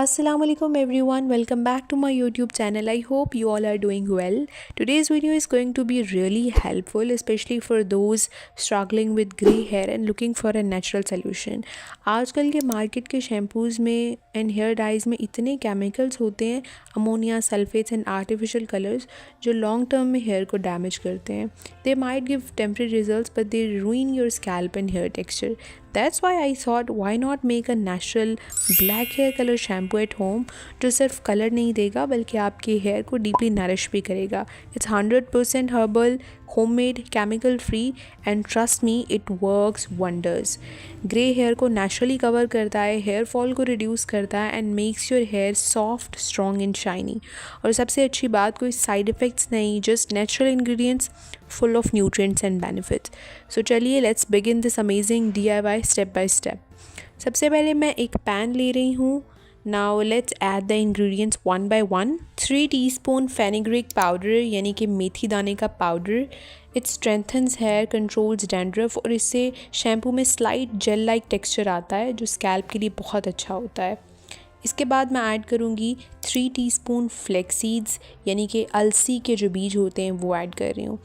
Assalamualaikum everyone, welcome back to my YouTube channel. I hope you all are doing well. Today's video is going to be really helpful, especially for those struggling with grey hair and looking for a natural solution. आजकल के market के shampoos में and hair dies में इतने chemicals होते हैं, ammonia, sulphates and artificial colours, जो long term में हेयर को डैमेज करते हैं. They might give temporary results but they ruin your scalp and hair texture. That's why I thought, why not make a natural black hair color shampoo at home जो सिर्फ colour नहीं देगा बल्कि आपके hair को deeply nourish भी करेगा. It's 100% herbal, homemade, chemical free and trust me, it works wonders. Grey hair को नेचुरली कवर करता है, हेयर फॉल को रिड्यूस करता है and makes your hair soft, strong and shiny. और सबसे अच्छी बात, कोई साइड इफ़ेक्ट्स नहीं, just natural ingredients full of nutrients and benefits. So चलिए let's begin this amazing DIY step by step. सबसे पहले मैं एक पैन ले रही हूँ. Now let's add the ingredients one by one. 3 teaspoon fenugreek powder यानी कि मेथी दाने का powder. It strengthens hair, controls dandruff और इससे शैम्पू में स्लाइट जेल लाइक टेक्सचर आता है जो स्कैल्प के लिए बहुत अच्छा होता है. इसके बाद मैं ऐड करूँगी 3 टीस्पून फ्लेक्स सीड्स यानी कि अलसी के जो बीज होते हैं वो ऐड कर रही हूँ.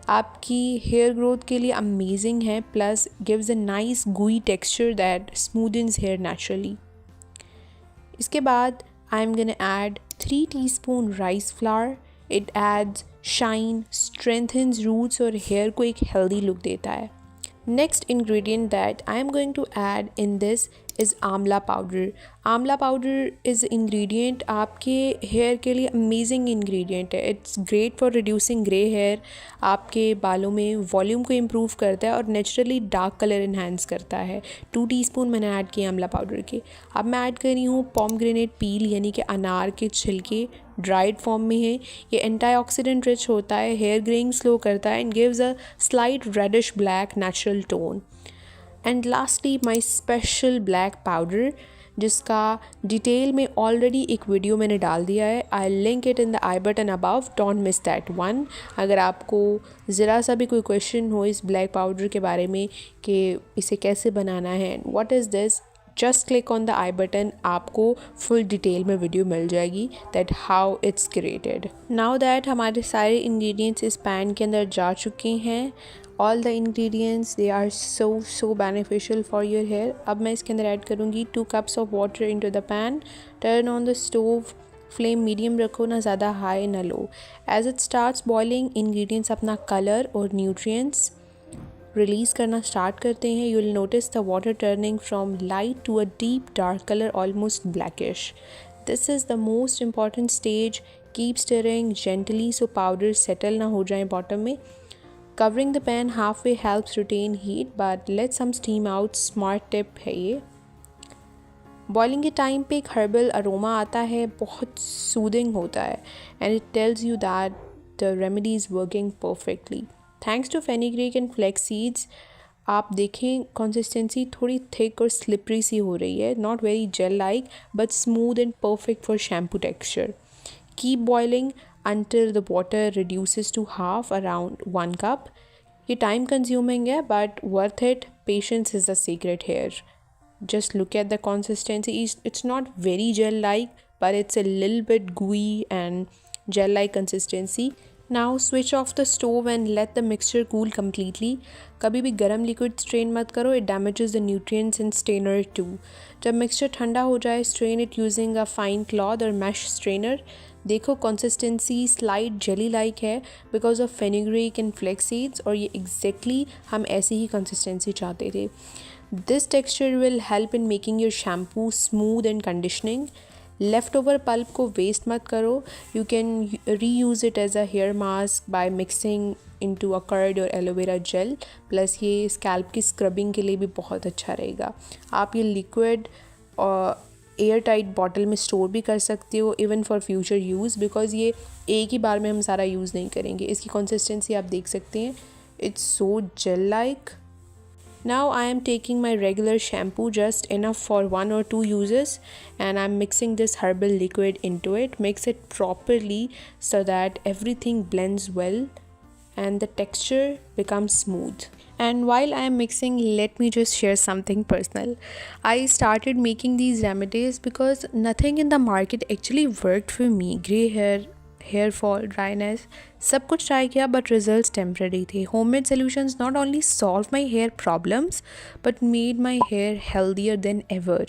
आपकी हेयर ग्रोथ के लिए अमेजिंग है, plus gives a nice gooey texture that smoothens hair naturally. इसके बाद I am gonna add 3 teaspoon rice flour. It adds shine, strengthens roots और हेयर को एक हेल्दी लुक देता है. Next ingredient that I am going to add in this is amla powder. Amla powder is ingredient आपके hair के लिए amazing ingredient है. It's great for reducing grey hair, आपके बालों में वॉल्यूम को इम्प्रूव करता है और नेचुरली डार्क कलर इन्हांस करता है. 2 टीस्पून मैंने ऐड किए आंवला पाउडर के. अब मैं ऐड कर रही हूँ पोमग्रेनेट पील यानी कि अनार के छिलके. ड्राइड फॉर्म में है, ये एंटीऑक्सीडेंट रिच होता है, हेयर ग्रेइंग स्लो करता है and gives a slight reddish black natural tone. And lastly my special black powder जिसका डिटेल में ऑलरेडी एक वीडियो मैंने डाल दिया है. I link it in the i button above, don't miss that one. अगर आपको ज़रा सा भी कोई क्वेश्चन हो इस ब्लैक पाउडर के बारे में कि इसे कैसे बनाना है, what is this, just click on the i button, आपको फुल डिटेल में वीडियो मिल जाएगी that how it's created. Now that हमारे सारे इंग्रेडिएंट्स इस पैन के अंदर जा चुके हैं, all the ingredients they are so beneficial for your hair. अब मैं इसके अंदर ऐड करूँगी 2 cups of water into the pan. Turn on the stove, flame medium रखो, ना ज़्यादा हाई ना low. As it starts boiling, ingredients अपना कलर और न्यूट्रिएंट्स रिलीज़ करना स्टार्ट करते हैं. You will notice the water turning from light to a deep dark colour, almost blackish. This is the most important stage. Keep stirring gently so powder settle ना हो जाए bottom में. Covering the pan half way helps retain heat but let some steam out. Smart tip है ये. Boiling के time पे एक herbal aroma आता है, बहुत सूदिंग होता है and it tells you that the remedy is working perfectly. Thanks to fenugreek and flax seeds आप देखें कंसिस्टेंसी थोड़ी थिक और स्लिपरी सी हो रही है, not very gel like but smooth and perfect for shampoo texture. Keep boiling until the water reduces to half, around 1 cup. ये time consuming है but worth it. Patience is the secret hair. Just look at the consistency. It's not very gel like but it's a little bit gooey and gel like consistency. Now switch off the stove and let the mixture cool completely. कभी भी गर्म liquid strain मत करो, it damages the nutrients and strainer too. जब mixture ठंडा हो जाए, strain it using a fine cloth or mesh strainer. देखो कंसिस्टेंसी स्लाइट जेली लाइक है because of fenugreek and flax seeds और ये एग्जैक्टली हम ऐसी ही कंसिस्टेंसी चाहते थे. This texture will help in making your shampoo smooth and conditioning. Leftover pulp को वेस्ट मत करो. You can reuse it as a hair mask by mixing into a curd और aloe vera gel. Plus ये scalp की scrubbing के लिए भी बहुत अच्छा रहेगा. आप ये लिक्विड और एयर टाइट बॉटल में स्टोर भी कर सकते हो even for future use, because ये एक ही बार में हम सारा यूज़ नहीं करेंगे. इसकी कंसिस्टेंसी आप देख सकते हैं, it's so gel like. Now I am taking my regular shampoo, just enough for 1 or 2 uses, and I'm mixing this herbal liquid into it. Mix it properly so that everything blends well and the texture becomes smooth. And while I am mixing, let me just share something personal. I started making these remedies because nothing in the market actually worked for me. Grey hair, hair fall, dryness, सब कुछ try किया but results temporary थे. Homemade solutions not only solved my hair problems but made my hair healthier than ever.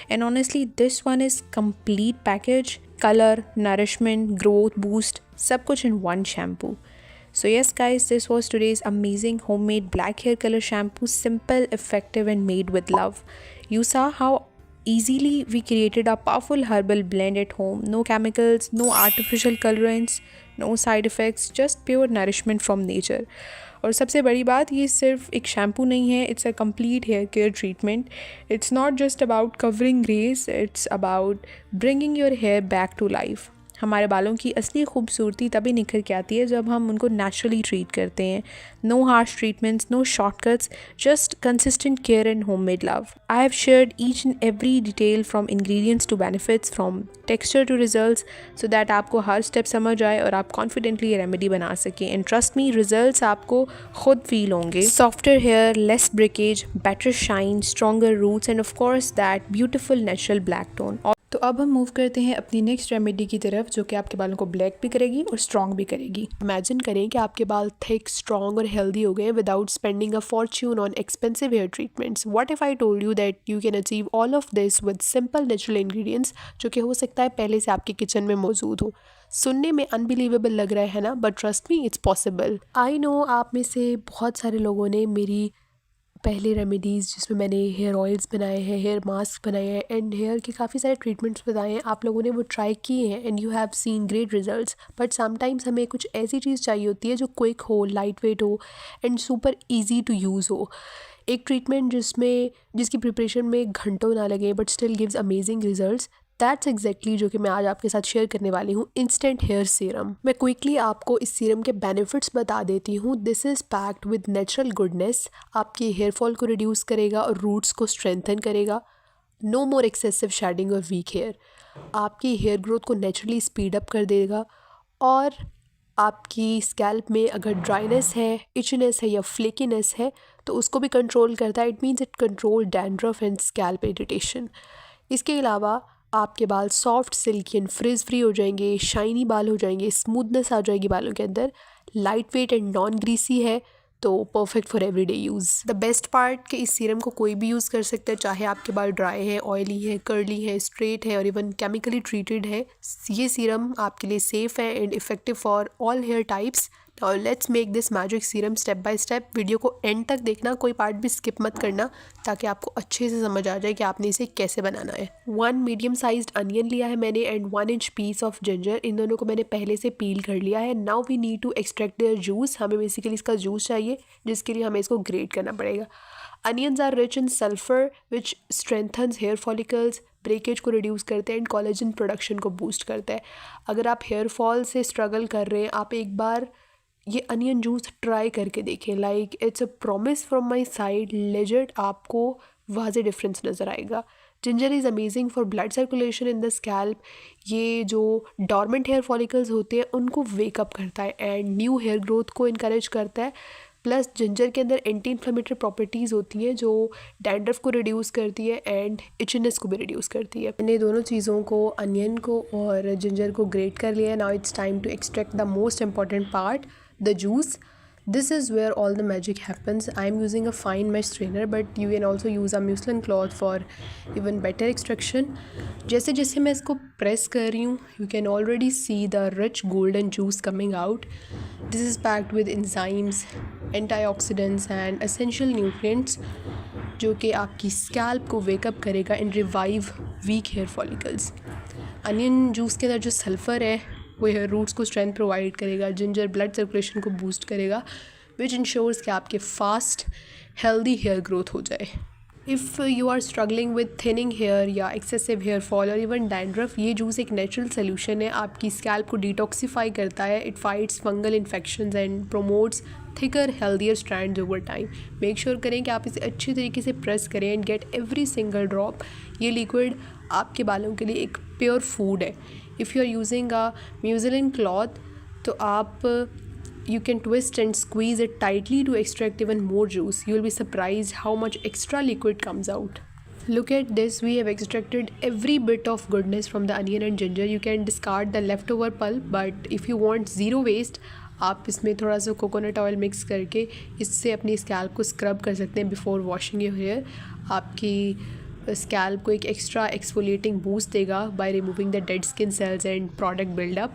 And honestly, this one is complete package, color, nourishment, growth boost, सब कुछ in one shampoo. So yes guys, this was today's amazing homemade black hair color shampoo. Simple, effective and made with love. You saw how easily we created a powerful herbal blend at home. No chemicals, no artificial colorants, no side effects, just pure nourishment from nature. और सबसे बड़ी बात, ये सिर्फ एक shampoo नहीं है, it's a complete hair care treatment. It's not just about covering greys, it's about bringing your hair back to life. हमारे बालों की असली खूबसूरती तभी निखर के आती है जब हम उनको नेचुरली ट्रीट करते हैं. No harsh treatments, no shortcuts, just consistent care and homemade love. I have shared each and every detail from ingredients to benefits, from texture to results, so that आपको हर स्टेप समझ आए और आप confidently ये remedy बना सकें. And trust me, results आपको खुद फील होंगे. Softer hair, less breakage, better shine, stronger roots and of course that beautiful natural black tone. तो अब हम मूव करते हैं अपनी नेक्स्ट रेमेडी की तरफ, जो कि आपके बालों को ब्लैक भी करेगी और स्ट्रॉन्ग भी करेगी. इमेजिन करें कि आपके बाल थिक, स्ट्रॉन्ग और हेल्दी हो गए without spending a fortune on expensive hair treatments. What if I told you that you can achieve all of this with simple natural ingredients, जो कि हो सकता है पहले से आपके किचन में मौजूद हो. सुनने में अनबिलीवेबल लग रहा है ना, but trust me, it's possible. I know आप में से बहुत सारे लोगों ने मेरी पहले रेमेडीज़, जिसमें मैंने हेयर ऑयल्स बनाए हैं, हेयर मास्क बनाए हैं एंड हेयर के काफ़ी सारे ट्रीटमेंट्स बताए हैं, आप लोगों ने वो ट्राई किए हैं and you have seen great results. But sometimes हमें कुछ ऐसी चीज़ चाहिए होती है जो क्विक हो, लाइट वेट हो and super easy to use हो. एक ट्रीटमेंट जिसकी प्रिपरेशन में घंटों ना लगे but still gives amazing results. That's exactly जो कि मैं आज आपके साथ शेयर करने वाली हूँ, इंस्टेंट हेयर सीरम. मैं क्विकली आपको इस सीरम के बेनिफिट्स बता देती हूँ. This is packed with natural goodness. आपके हेयर फॉल को रिड्यूस करेगा और रूट्स को स्ट्रेंथन करेगा. नो मोर एक्सेसिव शेडिंग और वीक हेयर. आपकी हेयर ग्रोथ को नेचुरली स्पीड अप कर देगा. और आपकी स्कैल्प में अगर ड्राइनेस है, इचनेस है या फ्लेकीनेस है तो उसको भी कंट्रोल करता है. It means it control dandruff and scalp irritation. इसके अलावा आपके बाल soft, silkie and fridge free हो जाएंगे, शाइनी बाल हो जाएंगे, स्मूथनेस आ जाएगी बालों के अंदर. Light weight and non greasy है, तो perfect for everyday use. The best part कि इस सीरम को कोई भी यूज़ कर सकता है, चाहे आपके बाल ड्राई है, ऑयली है, कर्ली है, स्ट्रेट है और इवन केमिकली ट्रीटेड है. ये सीरम आपके लिए सेफ़ है and effective for all hair types. Now let's make this magic serum step by step. Video को एंड तक देखना, कोई पार्ट भी स्किप मत करना, ताकि आपको अच्छे से समझ आ जाए कि आपने इसे कैसे बनाना है. 1 मीडियम साइज्ड अनियन लिया है मैंने and 1 inch piece of ginger. इन दोनों को मैंने पहले से पील कर लिया है. Now we need to extract their juice. हमें बेसिकली इसका जूस चाहिए, जिसके लिए हमें इसको ग्रेट करना पड़ेगा. Onions are rich in sulphur which strengthens hair follicles, breakage को रिड्यूस करते हैं एंड कोलेजन प्रोडक्शन को बूस्ट करते हैं. अगर आप हेयर फॉल से स्ट्रगल कर रहे हैं, आप एक बार ये अनियन जूस ट्राई करके देखें. Like it's a promise from my side, legit आपको वाज़े डिफरेंस नज़र आएगा. Ginger is amazing for blood circulation in the scalp. ये जो डॉर्मेंट हेयर फॉलिकल्स होते हैं उनको वेकअप करता है एंड न्यू हेयर ग्रोथ को इनकरेज करता है. प्लस जिंजर के अंदर एंटी इन्फ्लेमेटरी प्रॉपर्टीज़ होती हैं जो डैंड्रफ को रिड्यूस करती है एंड इचनेस को भी रिड्यूस करती है. मैंने दोनों चीज़ों को, अनियन को और जिंजर को ग्रेट कर लिया है. Now it's time to extract the most important part, the juice. This is where all the magic happens. I am using a fine mesh strainer, but you can also use a muslin cloth for even better extraction. जैसे जैसे मैं इसको press कर रही हूँ, you can already see the rich golden juice coming out. This is packed with enzymes, antioxidants and essential nutrients, जो कि आपकी स्कैल्प को वेकअप करेगा and revive weak hair follicles. Onion juice के अंदर जो सल्फ़र है वो हेयर रूट्स को स्ट्रेंथ प्रोवाइड करेगा. जिंजर ब्लड सर्कुलेशन को बूस्ट करेगा, विच इंश्योर्स कि आपके फास्ट हेल्दी हेयर ग्रोथ हो जाए. If you are struggling with thinning hair या एक्सेसिव हेयर फॉल और इवन डैंड्रफ, ये जूस एक नेचुरल सोल्यूशन है. आपकी स्कैल्प को डिटॉक्सीफाई करता है. It fights fungal infections and promotes thicker healthier strands over time. Make sure करें कि आप इसे अच्छी तरीके से प्रेस करें and get every single drop. ये लिक्विड आपके बालों के लिए एक प्योर फूड है. If you are using a म्यूजिलिन cloth, तो आप you can twist and squeeze it tightly to extract even more juice. You'll be surprised how much extra liquid comes out. Look at this, we have extracted every bit of goodness from the onion and ginger. You can discard the leftover pulp, but if you want zero waste, आप इसमें थोड़ा सा coconut oil mix करके इससे अपनी scalp को scrub कर सकते हैं बिफोर वॉशिंग योर हेयर. आपकी स्कैल्प को एक एक्स्ट्रा एक्सफोलिएटिंग बूस्ट देगा by removing the dead skin cells and product buildup.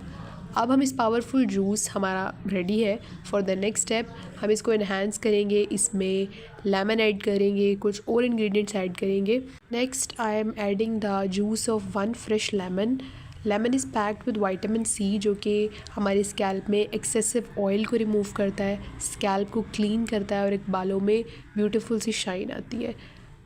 अब हम इस पावरफुल जूस हमारा रेडी है फॉर द नेक्स्ट स्टेप. हम इसको इन्हांस करेंगे, इसमें लेमन ऐड करेंगे, कुछ और इंग्रेडिएंट्स ऐड करेंगे. Next I am adding the juice of 1 fresh lemon. Lemon is packed with vitamin C जो कि हमारे स्कैल्प में एक्सेसिव ऑयल को रिमूव करता है, स्कैल्प को क्लीन करता है और एक बालों में ब्यूटीफुल सी शाइन आती है.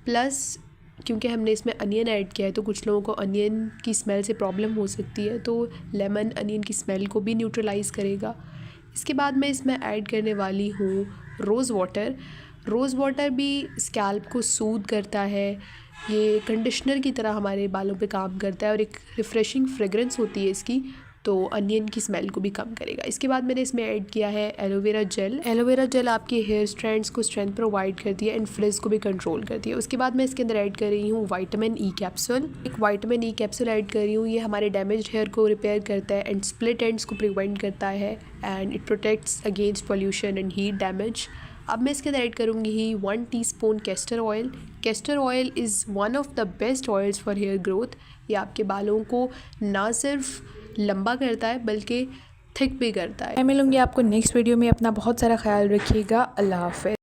प्लस क्योंकि हमने इसमें अनियन ऐड किया है तो कुछ लोगों को अनियन की स्मेल से प्रॉब्लम हो सकती है, तो लेमन अनियन की स्मेल को भी न्यूट्रलाइज़ करेगा. इसके बाद मैं इसमें ऐड करने वाली हूँ रोज़ वाटर. रोज़ वाटर भी स्कैल्प को सूद करता है, ये कंडीशनर की तरह हमारे बालों पे काम करता है और एक रिफ़्रेशिंग फ्रेगरेंस होती है इसकी, तो अनियन की स्मेल को भी कम करेगा. इसके बाद मैंने इसमें ऐड किया है एलोवेरा जेल. एलोवेरा जेल आपके हेयर स्ट्रैंड्स को स्ट्रेंथ प्रोवाइड करती है एंड फ्रिज को भी कंट्रोल करती है. उसके बाद मैं इसके अंदर ऐड कर रही हूँ विटामिन ई कैप्सूल. एक विटामिन ई कैप्सूल ऐड कर रही हूँ. ये हमारे डैमेज्ड हेयर को रिपेयर करता है एंड स्प्लिट एंड्स को प्रिवेंट करता है and it protects against pollution and heat damage. अब मैं इसके अंदर ऐड करूँगी ही 1 teaspoon castor oil. Castor oil is one of the best oils for hair growth. ये आपके बालों को ना सिर्फ लंबा करता है बल्कि थिक भी करता है. मैं मिलूँगी आपको नेक्स्ट वीडियो में. अपना बहुत सारा ख्याल रखिएगा. अल्लाह हाफ़िज़.